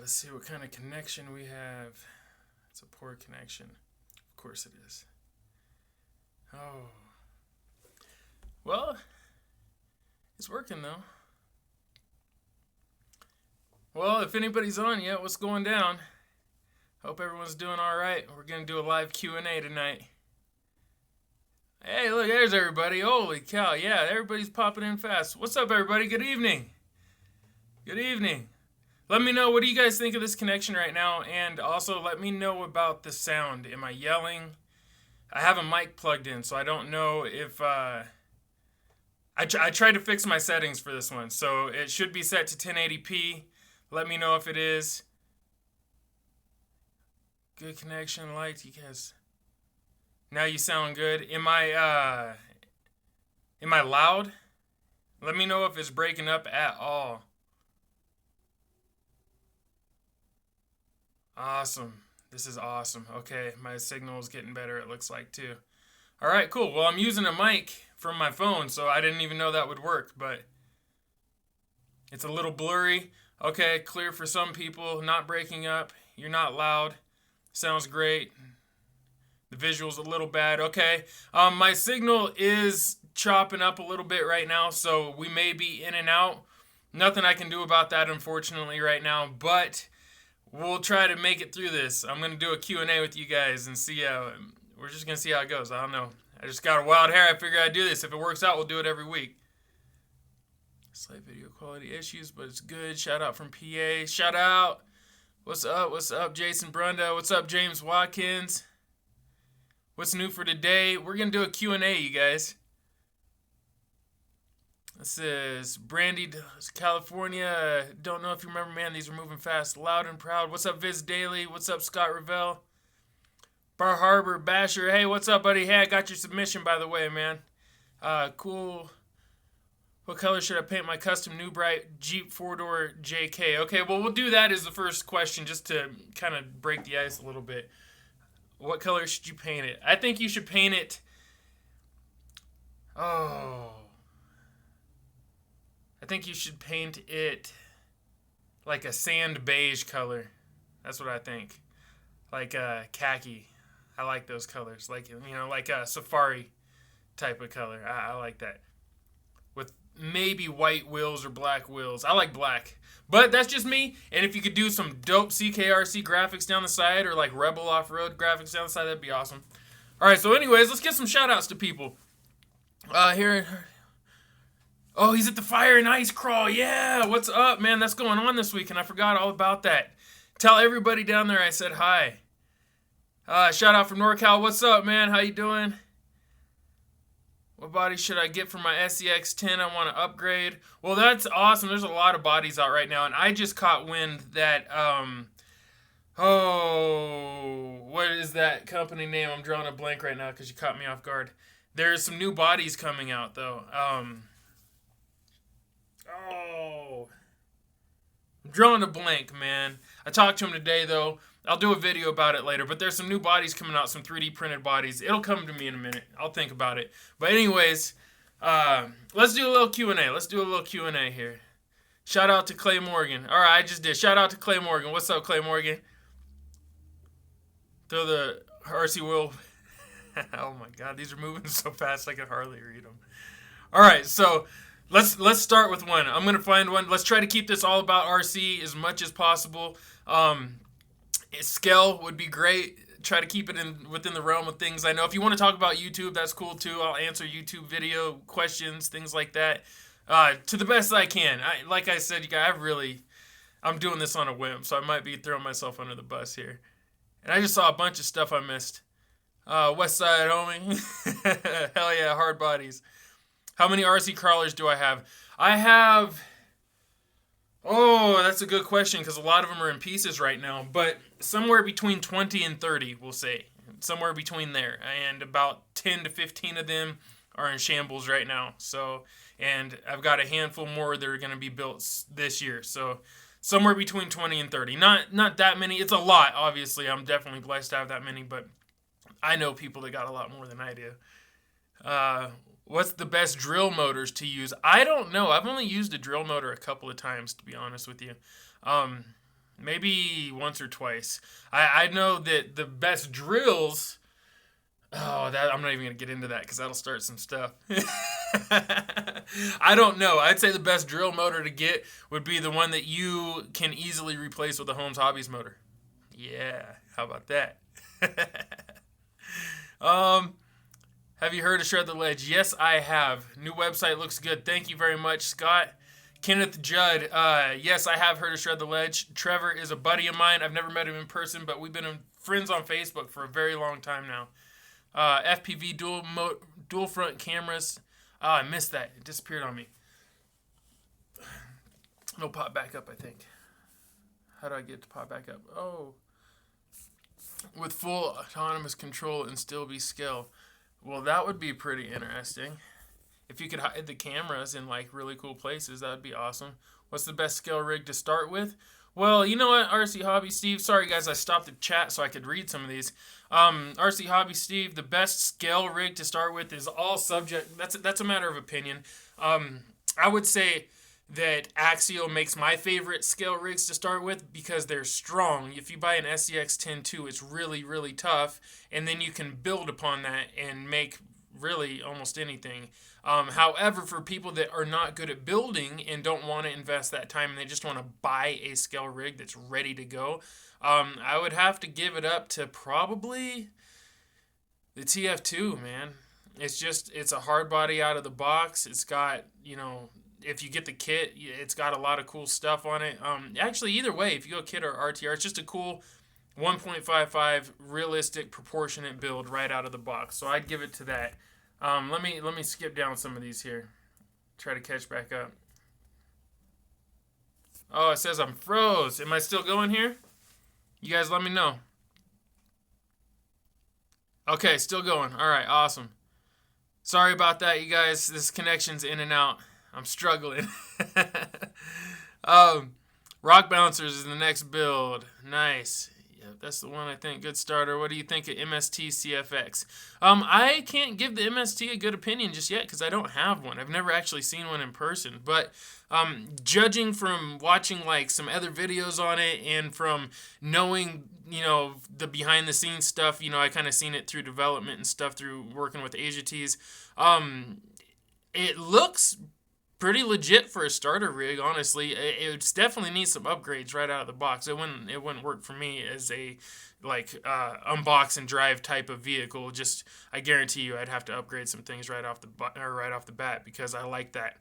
let's see what kind of connection we have. It's a poor connection. Of course it is. Oh. Well, it's working though. Well, if anybody's on yet, what's going down? Hope everyone's doing all right. We're going to do a live Q&A tonight. Hey, look, there's everybody. Holy cow. Yeah, everybody's popping in fast. What's up, everybody? Good evening. Good evening. Let me know, what do you guys think of this connection right now? And also, let me know about the sound. Am I yelling? I have a mic plugged in, so I don't know if... I tried to fix my settings for this one, so it should be set to 1080p. Let me know if it is. Good connection, liked, you guys. Now you sound good. Am I loud? Let me know if it's breaking up at all. Awesome. This is awesome. Okay, my signal is getting better, it looks like, too. All right, cool. Well, I'm using a mic from my phone, so I didn't even know that would work, but it's a little blurry. Okay, clear for some people, not breaking up. You're not loud. Sounds great. The visual's a little bad. Okay, my signal is chopping up a little bit right now, so we may be in and out. Nothing I can do about that, unfortunately, right now, but we'll try to make it through this. I'm going to do a Q&A with you guys and see how... We're just going to see how it goes. I don't know. I just got a wild hair. I figured I'd do this. If it works out, we'll do it every week. Slight video quality issues, but it's good. Shout out from PA. Shout out. What's up? What's up, Jason Brunda? What's up, James Watkins? What's new for today? We're going to do a Q&A, you guys. This is Brandy, California. Don't know if you remember, man. These are moving fast. Loud and proud. What's up, Viz Daily? What's up, Scott Revelle? Bar Harbor, Basher. Hey, what's up, buddy? Hey, I got your submission, by the way, man. Cool. What color should I paint my custom New Bright Jeep 4-door JK? Okay, well, we'll do that as the first question just to kind of break the ice a little bit. What color should you paint it? I think you should paint it... Oh... I think you should paint it like a sand beige color. That's what I think. Like khaki. I like those colors. Like, you know, like a safari type of color. I like that. With maybe white wheels or black wheels. I like black. But that's just me. And if you could do some dope CKRC graphics down the side or like Rebel Off-Road graphics down the side, that'd be awesome. All right, so anyways, let's get some shout-outs to people. Here... Oh, he's at the Fire and Ice Crawl. Yeah, what's up, man? That's going on this week, and I forgot all about that. Tell everybody down there I said hi. Shout out from NorCal. What's up, man? How you doing? What body should I get for my SEX10? I want to upgrade. Well, that's awesome. There's a lot of bodies out right now, and I just caught wind that, what is that company name? I'm drawing a blank right now because you caught me off guard. There's some new bodies coming out, though. I'm drawing a blank, man. I talked to him today, though. I'll do a video about it later, but there's some new bodies coming out, some 3D printed bodies. It'll come to me in a minute. I'll think about it. But anyways, let's do a little Q&A. Let's do a little Q&A here. Shout out to Clay Morgan. All right, I just did. Shout out to Clay Morgan. What's up, Clay Morgan? Throw the RC wheel. Oh, my God. These are moving so fast I can hardly read them. All right, so... Let's start with one. I'm going to find one. Let's try to keep this all about RC as much as possible. Scale would be great. Try to keep it within the realm of things I know. If you want to talk about YouTube, that's cool too. I'll answer YouTube video questions, things like that, to the best I can. Like I said, you guys, I'm doing this on a whim, so I might be throwing myself under the bus here. And I just saw a bunch of stuff I missed. West Side, homie. Hell yeah, hard bodies. How many RC crawlers do I have? I have... Oh, that's a good question because a lot of them are in pieces right now. But somewhere between 20 and 30, we'll say. Somewhere between there. And about 10 to 15 of them are in shambles right now. So, and I've got a handful more that are going to be built this year. So somewhere between 20 and 30. Not that many. It's a lot, obviously. I'm definitely blessed to have that many. But I know people that got a lot more than I do. What's the best drill motors to use? I don't know. I've only used a drill motor a couple of times, to be honest with you. Maybe once or twice. I know that the best drills. Oh, that I'm not even gonna get into that because that'll start some stuff. I don't know. I'd say the best drill motor to get would be the one that you can easily replace with a Holmes Hobbies motor. Yeah, how about that? um, have you heard of Shred the Ledge? Yes, I have. New website looks good. Thank you very much, Scott. Kenneth Judd. Yes, I have heard of Shred the Ledge. Trevor is a buddy of mine. I've never met him in person, but we've been friends on Facebook for a very long time now. FPV dual front cameras. I missed that. It disappeared on me. It'll pop back up, I think. How do I get it to pop back up? Oh. With full autonomous control and still be scale. Well, that would be pretty interesting. If you could hide the cameras in like really cool places, that would be awesome. What's the best scale rig to start with? Well, you know what, RC Hobby Steve? Sorry, guys, I stopped the chat so I could read some of these. RC Hobby Steve, the best scale rig to start with is all subject. That's a matter of opinion. I would say that Axial makes my favorite scale rigs to start with because they're strong. If you buy an SCX 10.2, it's really, really tough, and then you can build upon that and make really almost anything. However, for people that are not good at building and don't want to invest that time and they just want to buy a scale rig that's ready to go, I would have to give it up to probably the TF2, man. It's a hard body out of the box. It's got, if you get the kit, it's got a lot of cool stuff on it. Actually, either way, if you go kit or RTR, it's just a cool 1.55 realistic proportionate build right out of the box. So I'd give it to that. Let me skip down some of these here. Try to catch back up. Oh, it says I'm froze. Am I still going here? You guys let me know. Okay, still going. All right, awesome. Sorry about that, you guys. This connection's in and out. I'm struggling. Rock Bouncers is the next build. Nice. Yeah, that's the one I think. Good starter. What do you think of MST CFX? I can't give the MST a good opinion just yet because I don't have one. I've never actually seen one in person. But judging from watching like some other videos on it and from knowing, the behind the scenes stuff, I kind of seen it through development and stuff through working with ATTRIBUTION. It looks pretty legit for a starter rig, honestly. It definitely needs some upgrades right out of the box. It wouldn't work for me as a unbox and drive type of vehicle. Just I guarantee you, I'd have to upgrade some things right off the bat because I like that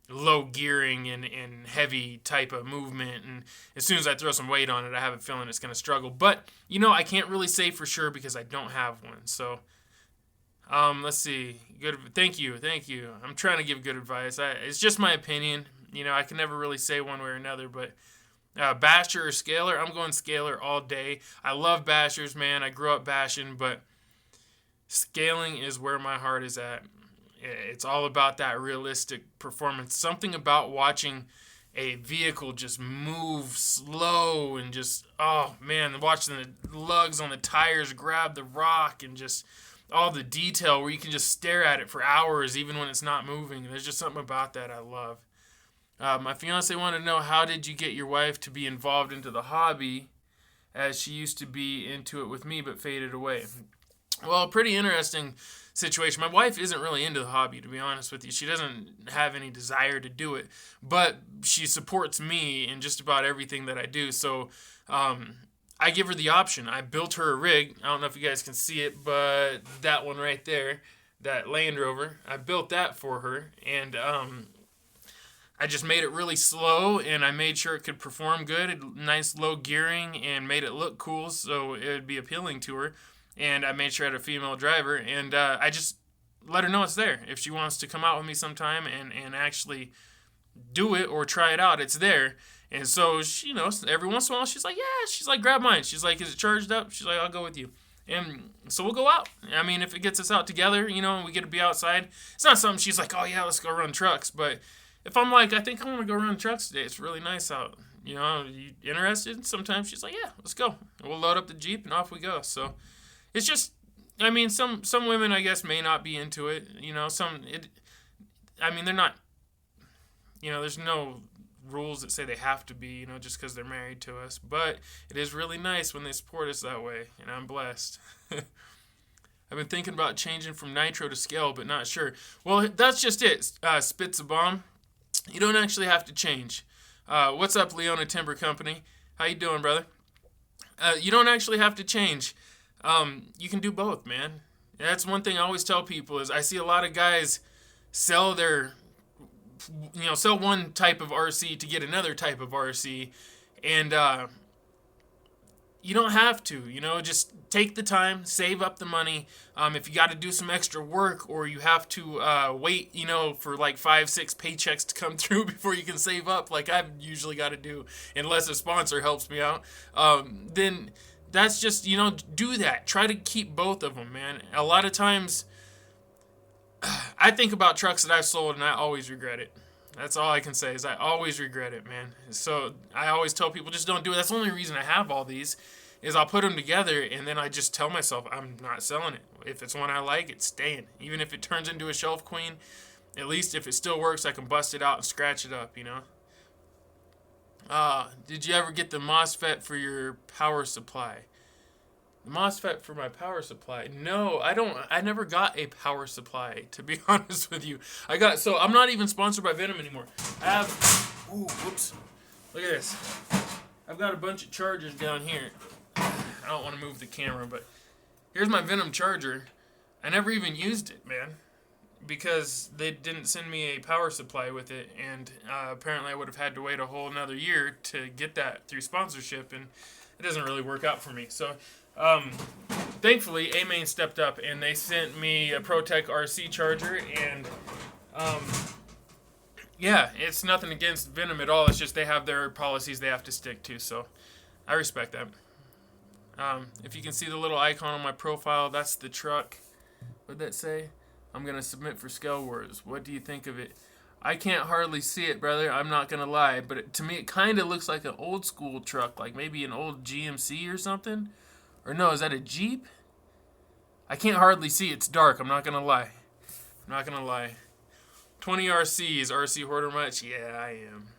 low gearing and heavy type of movement. And as soon as I throw some weight on it, I have a feeling it's going to struggle. But I can't really say for sure because I don't have one. So. Let's see. Good. Thank you. I'm trying to give good advice. It's just my opinion. I can never really say one way or another. But basher or scaler, I'm going scaler all day. I love bashers, man. I grew up bashing, but scaling is where my heart is at. It's all about that realistic performance. Something about watching a vehicle just move slow and just, oh man, watching the lugs on the tires grab the rock and just all the detail where you can just stare at it for hours even when it's not moving. There's just something about that I love. My fiance wanted to know, how did you get your wife to be involved into the hobby, as she used to be into it with me but faded away? Well, pretty interesting situation. My wife isn't really into the hobby, to be honest with you. She doesn't have any desire to do it, but she supports me in just about everything that I do. So I give her the option. I built her a rig. I don't know if you guys can see it, but that one right there, that Land Rover, I built that for her, and I just made it really slow, and I made sure it could perform good, nice low gearing, and made it look cool so it would be appealing to her. And I made sure I had a female driver, and I just let her know it's there. If she wants to come out with me sometime and actually do it or try it out, it's there. And so, she, every once in a while, she's like, yeah, she's like, grab mine. She's like, is it charged up? She's like, I'll go with you. And so we'll go out. I mean, if it gets us out together, and we get to be outside, it's not something she's like, oh yeah, let's go run trucks. But if I'm like, I think I want to go run trucks today, it's really nice out. You interested? Sometimes she's like, yeah, let's go. And we'll load up the Jeep and off we go. So it's just, some women, I guess, may not be into it. They're not, there's no rules that say they have to be, you know, just because they're married to us. But it is really nice when they support us that way, and I'm blessed. I've been thinking about changing from nitro to scale, but not sure. Well, that's just it. Spits a bomb. You don't actually have to change. What's up, Leona Timber Company? How you doing, brother? You don't actually have to change. You can do both, man. That's one thing I always tell people is I see a lot of guys sell one type of RC to get another type of RC, and you don't have to, just take the time, save up the money. If you got to do some extra work or you have to wait, for like 5-6 paychecks to come through before you can save up, like I've usually got to do, unless a sponsor helps me out, then that's just, do that. Try to keep both of them, man. A lot of times, I think about trucks that I've sold and I always regret it. That's all I can say is I always regret it, man. So I always tell people just don't do it. That's the only reason I have all these is I'll put them together and then I just tell myself I'm not selling it. If it's one I like, it's staying. Even if it turns into a shelf queen, at least if it still works, I can bust it out and scratch it up, Did you ever get the MOSFET for your power supply? The MOSFET for my power supply? No, I never got a power supply, to be honest with you. So I'm not even sponsored by Venom anymore. Whoops. Look at this. I've got a bunch of chargers down here. I don't want to move the camera, but here's my Venom charger. I never even used it, man, because they didn't send me a power supply with it, and apparently I would have had to wait a whole another year to get that through sponsorship, and it doesn't really work out for me. So thankfully A-Main stepped up and they sent me a ProTech RC charger, and yeah, it's nothing against Venom at all. It's just they have their policies they have to stick to, so I respect that. If you can see the little icon on my profile, that's the truck. What'd that say? I'm going to submit for Scale Wars. What do you think of it? I can't hardly see it, brother. I'm not going to lie. But to me, it kind of looks like an old school truck, like maybe an old GMC or something. Or no, is that a Jeep? I can't hardly see. It's dark. I'm not going to lie. 20 RCs. RC hoarder much? Yeah,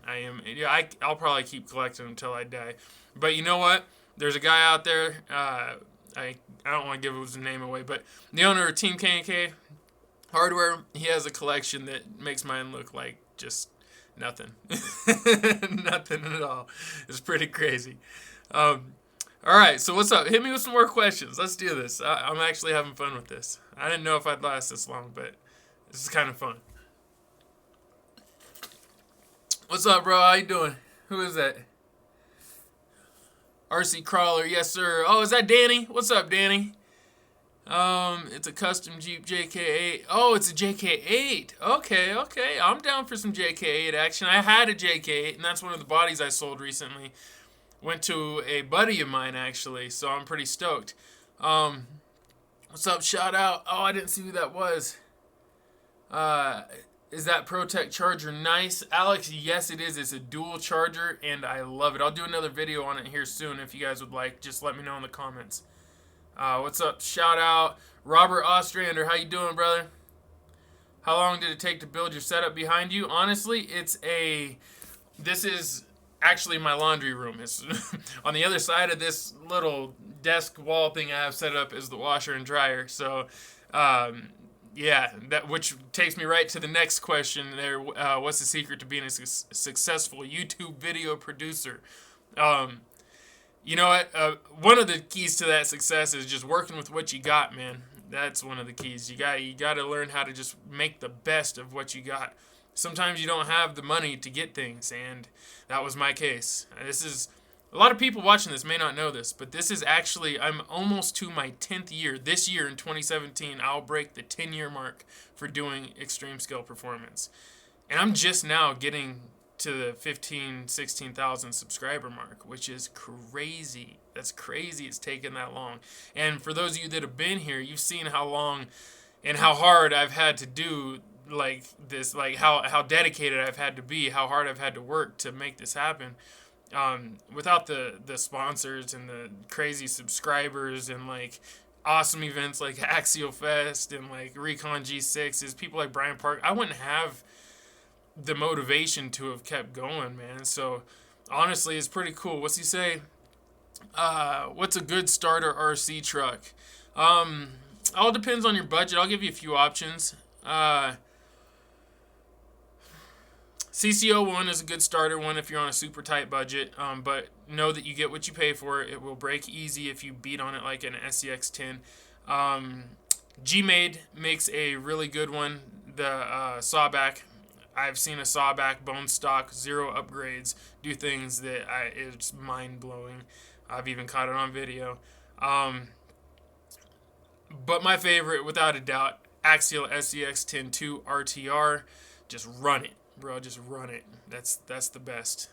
I am. Yeah, I'll probably keep collecting until I die. But you know what? There's a guy out there. I don't want to give his name away, but the owner of Team K&K Hardware, he has a collection that makes mine look like just nothing. Nothing at all. It's pretty crazy. All right, so what's up? Hit me with some more questions. Let's do this. I'm actually having fun with this. I didn't know if I'd last this long, but this is kind of fun. What's up, bro? How you doing? Who is that? RC Crawler, yes sir. Oh, is that Danny? What's up, Danny? It's a custom Jeep JK8. Oh, it's a JK8. Okay. I'm down for some JK8 action. I had a JK8, and that's one of the bodies I sold recently. Went to a buddy of mine, actually, so I'm pretty stoked. What's up, shout out? Oh, I didn't see who that was. Is that ProTech charger nice? Alex, yes it is. It's a dual charger, and I love it. I'll do another video on it here soon if you guys would like. Just let me know in the comments. What's up? Shout out. Robert Ostrander, how you doing, brother? How long did it take to build your setup behind you? Honestly, this is actually my laundry room. It's on the other side of this little desk wall thing I have set up is the washer and dryer. So, yeah, which takes me right to the next question there. What's the secret to being a successful YouTube video producer? You know what? One of the keys to that success is just working with what you got, man. That's one of the keys. You got to learn how to just make the best of what you got. Sometimes you don't have the money to get things, and that was my case. A lot of people watching this may not know this, but this is actually, I'm almost to my 10th year. This year in 2017, I'll break the 10-year mark for doing extreme scale performance. And I'm just now getting to the 16,000 subscriber mark, which is crazy. That's crazy it's taken that long. And for those of you that have been here, you've seen how long and how hard I've had to do like this, like how dedicated I've had to be, how hard I've had to work to make this happen. Without the sponsors and the crazy subscribers and like awesome events like Axial Fest and like Recon G6s, people like Brian Park, I wouldn't have the motivation to have kept going, man. So honestly, it's pretty cool. What's he say? What's a good starter RC truck? All depends on your budget. I'll give you a few options. CCO1 is a good starter one if you're on a super tight budget, but know that you get what you pay for. It will break easy if you beat on it like an SCX10. G-Made makes a really good one. The sawback, I've seen a sawback bone stock, 0 upgrades, do things that it's mind-blowing. I've even caught it on video. But my favorite, without a doubt, Axial SCX-10-2 RTR. Just run it, bro. Just run it. That's the best.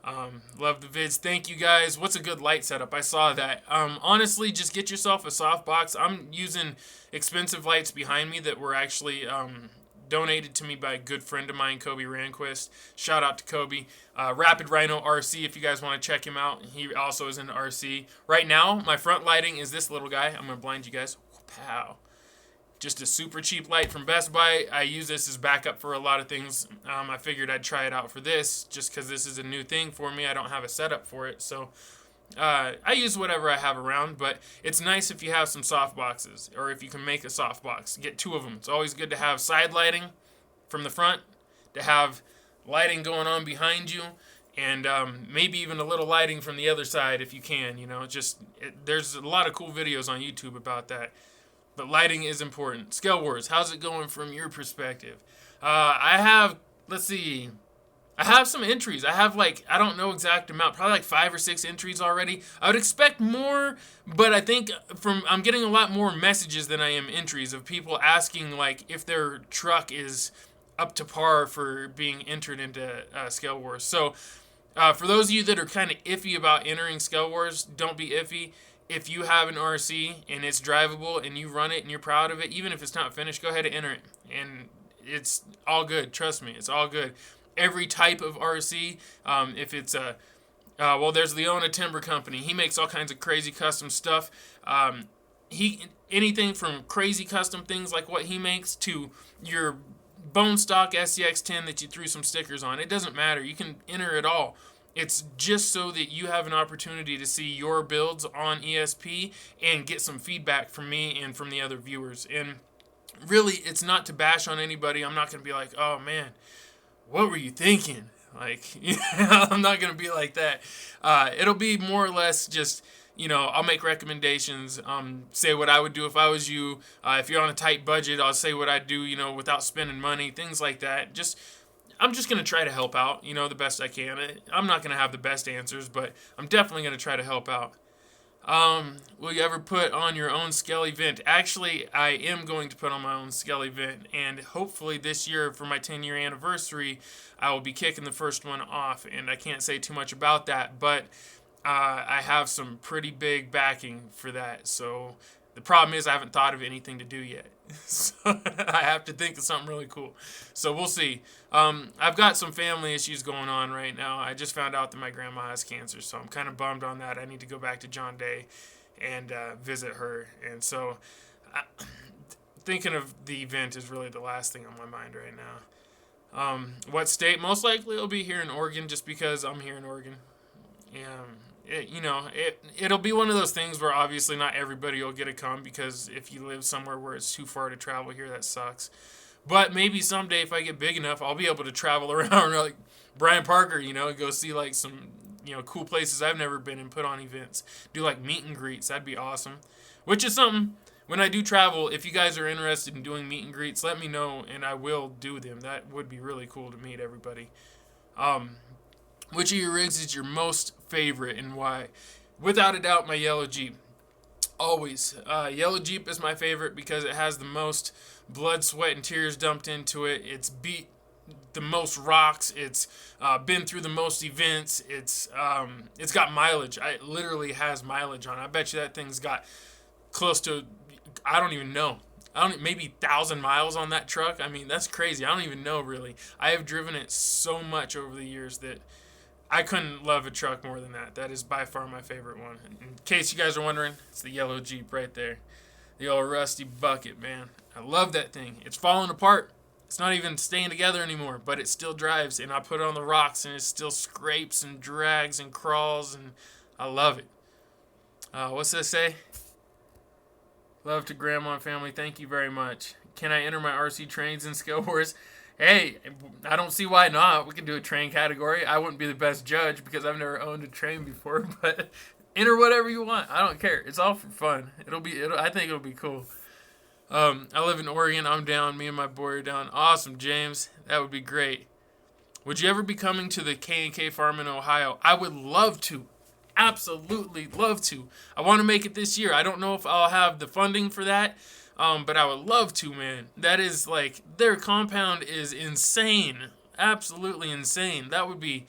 Love the vids. Thank you guys. What's a good light setup? I saw that. Honestly, just get yourself a softbox. I'm using expensive lights behind me that were actually donated to me by a good friend of mine, Kobe Ranquist. Shout out to Kobe. Rapid Rhino RC, if you guys want to check him out. He also is in RC. Right now, my front lighting is this little guy. I'm going to blind you guys. Pow. Just a super cheap light from Best Buy. I use this as backup for a lot of things. I figured I'd try it out for this just because this is a new thing for me. I don't have a setup for it. So I use whatever I have around, but it's nice if you have some soft boxes or if you can make a soft box. Get 2 of them. It's always good to have side lighting from the front, to have lighting going on behind you, and maybe even a little lighting from the other side if you can. You know, there's a lot of cool videos on YouTube about that. But lighting is important. Scale Wars, how's it going from your perspective? I have some entries. I have I don't know exact amount, probably like 5 or 6 entries already. I would expect more, but I think I'm getting a lot more messages than I am entries of people asking if their truck is up to par for being entered into Scale Wars. So for those of you that are kind of iffy about entering Scale Wars, don't be iffy. If you have an RC and it's drivable and you run it and you're proud of it, even if it's not finished, go ahead and enter it. And it's all good. Trust me, it's all good. Every type of RC, if it's there's Leona Timber Company. He makes all kinds of crazy custom stuff. Anything from crazy custom things like what he makes to your bone stock SCX10 that you threw some stickers on. It doesn't matter. You can enter it all. It's just so that you have an opportunity to see your builds on ESP and get some feedback from me and from the other viewers. And really, it's not to bash on anybody. I'm not going to be like, oh man, what were you thinking? I'm not going to be like that. It'll be more or less just, I'll make recommendations, say what I would do if I was you. If you're on a tight budget, I'll say what I'd do, without spending money, things like that. I'm just going to try to help out, the best I can. I'm not going to have the best answers, but I'm definitely going to try to help out. Will you ever put on your own scale event? Actually, I am going to put on my own scale event, and hopefully this year for my 10-year anniversary, I will be kicking the first one off, and I can't say too much about that, but I have some pretty big backing for that, so the problem is I haven't thought of anything to do yet. So I have to think of something really cool. So we'll see. I've got some family issues going on right now. I just found out that my grandma has cancer, so I'm kind of bummed on that. I need to go back to John Day and visit her. And so thinking of the event is really the last thing on my mind right now. What state? Most likely it'll be here in Oregon, just because I'm here in Oregon. It'll be one of those things where obviously not everybody will get to come, because if you live somewhere where it's too far to travel here, that sucks. But maybe someday if I get big enough, I'll be able to travel around like Brian Parker, go see some, cool places I've never been and put on events. Do meet and greets. That'd be awesome. Which is something, when I do travel, if you guys are interested in doing meet and greets, let me know and I will do them. That would be really cool to meet everybody. Which of your rigs is your most favorite and why? Without a doubt, my yellow Jeep. Always. Yellow Jeep is my favorite because it has the most blood, sweat, and tears dumped into it. It's beat the most rocks. It's been through the most events. It's got mileage. It literally has mileage on it. I bet you that thing's got close to, I don't even know. Maybe 1,000 miles on that truck. I mean, that's crazy. I don't even know, really. I have driven it so much over the years that I couldn't love a truck more than that. That is by far my favorite one. In case you guys are wondering, it's the yellow Jeep right there. The old rusty bucket, man. I love that thing. It's falling apart. It's not even staying together anymore, but it still drives. And I put it on the rocks, and it still scrapes and drags and crawls, and I love it. What's that say? Love to grandma and family. Thank you very much. Can I enter my RC trains and scale wars? Hey, I don't see why not. We can do a train category. I wouldn't be the best judge because I've never owned a train before, but enter whatever you want. I don't care. It's all for fun. I think it'll be cool. I live in Oregon. I'm down. Me and my boy are down. Awesome, James. That would be great. Would you ever be coming to the K&K farm in Ohio? I would love to. Absolutely love to. I want to make it this year. I don't know if I'll have the funding for that, but I would love to, man. That is like, their compound is insane. Absolutely insane. That would be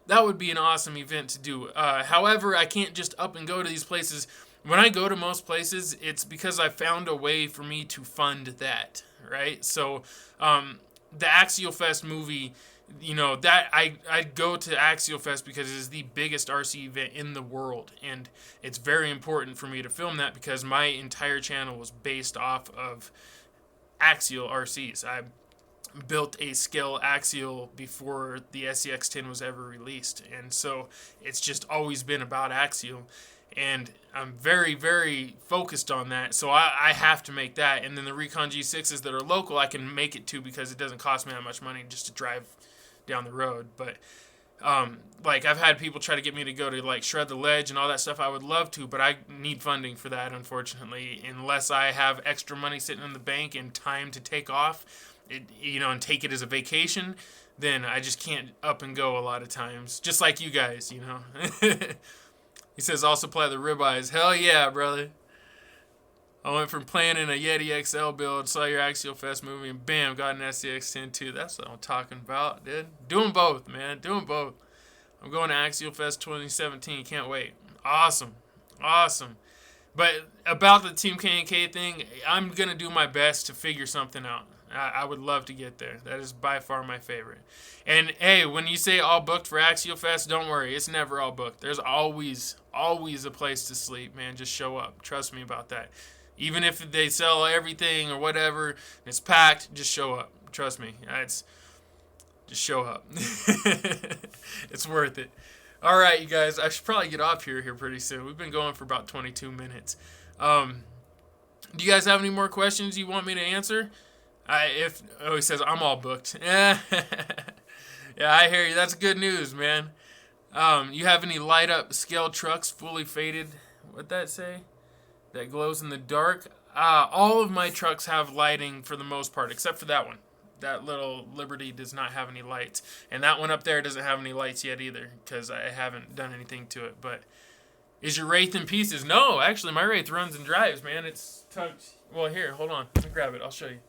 an awesome event to do. However, I can't just up and go to these places. When I go to most places, it's because I found a way for me to fund that, right? So, the Axial Fest movie, you know, that I'd go to Axial Fest because it is the biggest RC event in the world, and it's very important for me to film that because my entire channel was based off of Axial RCs. I built a scale Axial before the SCX-10 was ever released, and so it's just always been about Axial, and I'm very, very focused on that, so I have to make that. And then the Recon G6s that are local, I can make it to because it doesn't cost me that much money just to drive down the road. But like, I've had people try to get me to go to like Shred the Ledge and all that stuff. I would love to, but I need funding for that, unfortunately. Unless I have extra money sitting in the bank and time to take off, and take it as a vacation, then I just can't up and go a lot of times. Just like you guys, He says, I'll supply the ribeyes. Hell yeah, brother. I went from playing in a Yeti XL build, saw your Axial Fest movie, and bam, got an SCX-10 too. That's what I'm talking about, dude. Doing both, man. Doing both. I'm going to Axial Fest 2017. Can't wait. Awesome. Awesome. But about the Team K&K thing, I'm going to do my best to figure something out. I would love to get there. That is by far my favorite. And, hey, when you say all booked for Axial Fest, don't worry. It's never all booked. There's always a place to sleep, man. Just show up. Trust me about that. Even if they sell everything or whatever, and it's packed, just show up. Trust me. Just show up. It's worth it. All right, you guys. I should probably get off here pretty soon. We've been going for about 22 minutes. Do you guys have any more questions you want me to answer? He says, I'm all booked. Yeah, I hear you. That's good news, man. You have any light up scale trucks, fully faded? What'd that say? That glows in the dark? All of my trucks have lighting for the most part, except for that one. That little Liberty does not have any lights. And that one up there doesn't have any lights yet either, because I haven't done anything to it. But is your Wraith in pieces? No, actually, my Wraith runs and drives, man. It's tucked. Well, here, hold on. Let me grab it. I'll show you.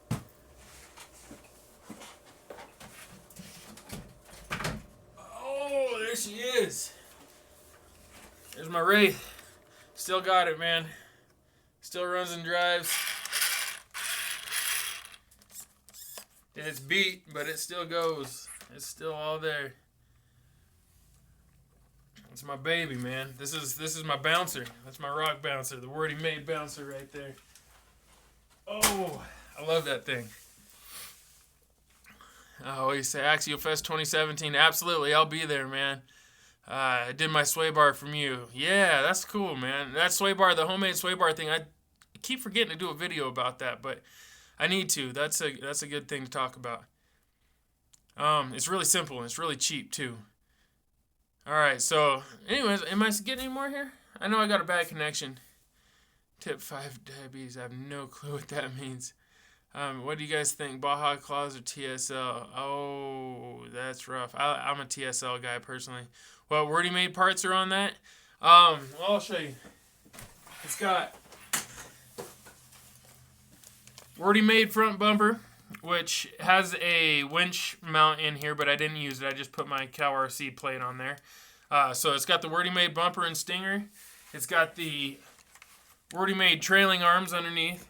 Oh, there she is. There's my Wraith. Still got it, man. Still runs and drives. It's beat, but it still goes. It's still all there. It's my baby, man. This is my bouncer. That's my rock bouncer, the Wordy Made bouncer right there. Oh, I love that thing. Oh, you say Axial Fest 2017? Absolutely, I'll be there, man. I did my sway bar from you. Yeah, that's cool, man. That sway bar, the homemade sway bar thing, I keep forgetting to do a video about that, but I need to. That's a good thing to talk about. It's really simple and it's really cheap too. All right, so anyways, am I getting any more here? I know I got a bad connection. Tip 5 diabetes. I have no clue what that means. What do you guys think? Baja Claws or TSL? Oh, that's rough. I'm a TSL guy personally. What Wordy Made parts are on that? Well, I'll show you. It's got Wordy Made front bumper, which has a winch mount in here, but I didn't use it. I just put my Cow RC plate on there. So it's got the Wordy Made bumper and stinger. It's got the Wordy Made trailing arms underneath,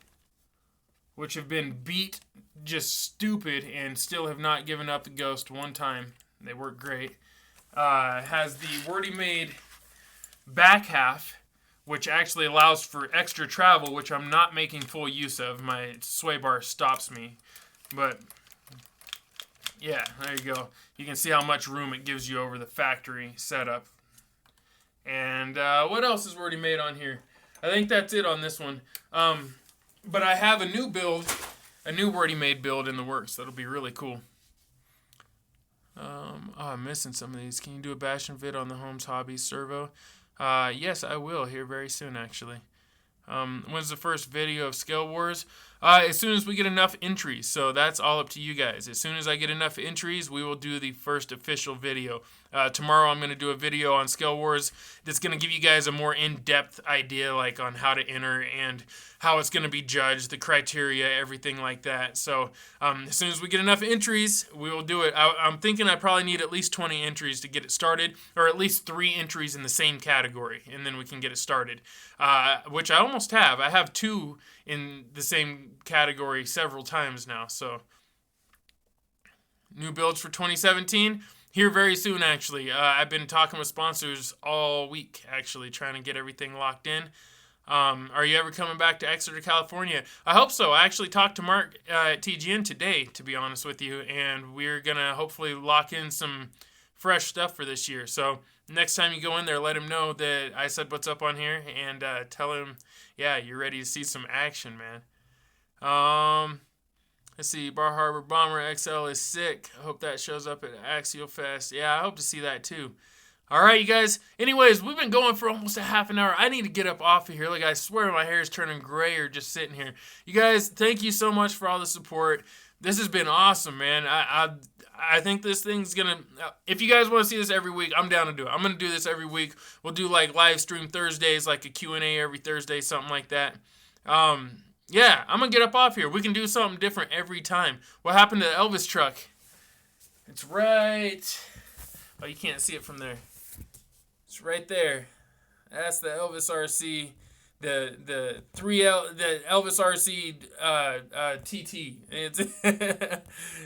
which have been beat just stupid and still have not given up the ghost one time. They work great. Has the Wordy Made back half, which actually allows for extra travel, which I'm not making full use of. My sway bar stops me. But Yeah, there you go. You can see how much room it gives you over the factory setup. And what else is already made on here? I think that's it on this one. But I have a new build, a new already made build in the works. That'll be really cool. I'm missing some of these. Can you do a Bastion vid on the Holmes Hobbies servo? Yes, I will here very soon, actually. When's the first video of Scale Wars? As soon as we get enough entries. So that's all up to you guys. As soon as I get enough entries, we will do the first official video. Tomorrow I'm going to do a video on Scale Wars that's going to give you guys a more in-depth idea like on how to enter and how it's going to be judged, the criteria, everything like that. So as soon as we get enough entries, we will do it. I'm thinking I probably need at least 20 entries to get it started, or at least 3 entries in the same category, and then we can get it started, which I almost have. I have 2 in the same category several times now. So new builds for 2017 here very soon, actually. I've been talking with sponsors all week, actually, trying to get everything locked in. Are you ever coming back to Exeter, California? I hope so. I actually talked to Mark at TGN today, to be honest with you, and we're going to hopefully lock in some fresh stuff for this year. So next time you go in there, let him know that I said what's up on here, and tell him, yeah, you're ready to see some action, man. Let's see, Bar Harbor Bomber XL is sick. I hope that shows up at Axial Fest. Yeah, I hope to see that too. All right, you guys. Anyways, we've been going for almost a half an hour. I need to get up off of here. Like, I swear my hair is turning gray or just sitting here. You guys, thank you so much for all the support. This has been awesome, man. I think this thing's going to... If you guys want to see this every week, I'm down to do it. I'm going to do this every week. We'll do, like, live stream Thursdays, like a Q&A every Thursday, something like that. Yeah, I'm going to get up off here. We can do something different every time. What happened to the Elvis truck? It's right... Oh, you can't see it from there. It's right there. That's the Elvis RC, the Elvis RC TT.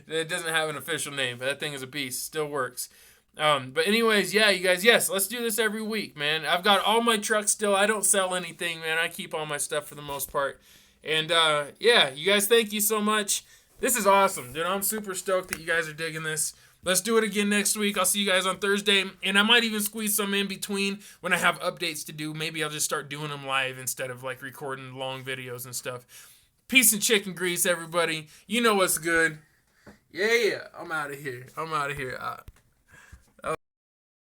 It doesn't have an official name, but that thing is a beast. Still works. But anyways, yeah, you guys, yes, let's do this every week, man. I've got all my trucks still. I don't sell anything, man. I keep all my stuff for the most part. And yeah, you guys, thank you so much. This is awesome, dude. I'm super stoked that you guys are digging this. Let's do it again next week. I'll see you guys on Thursday. And I might even squeeze some in between when I have updates to do. Maybe I'll just start doing them live instead of like recording long videos and stuff. Peace and chicken grease, everybody. You know what's good. Yeah, I'm out of here.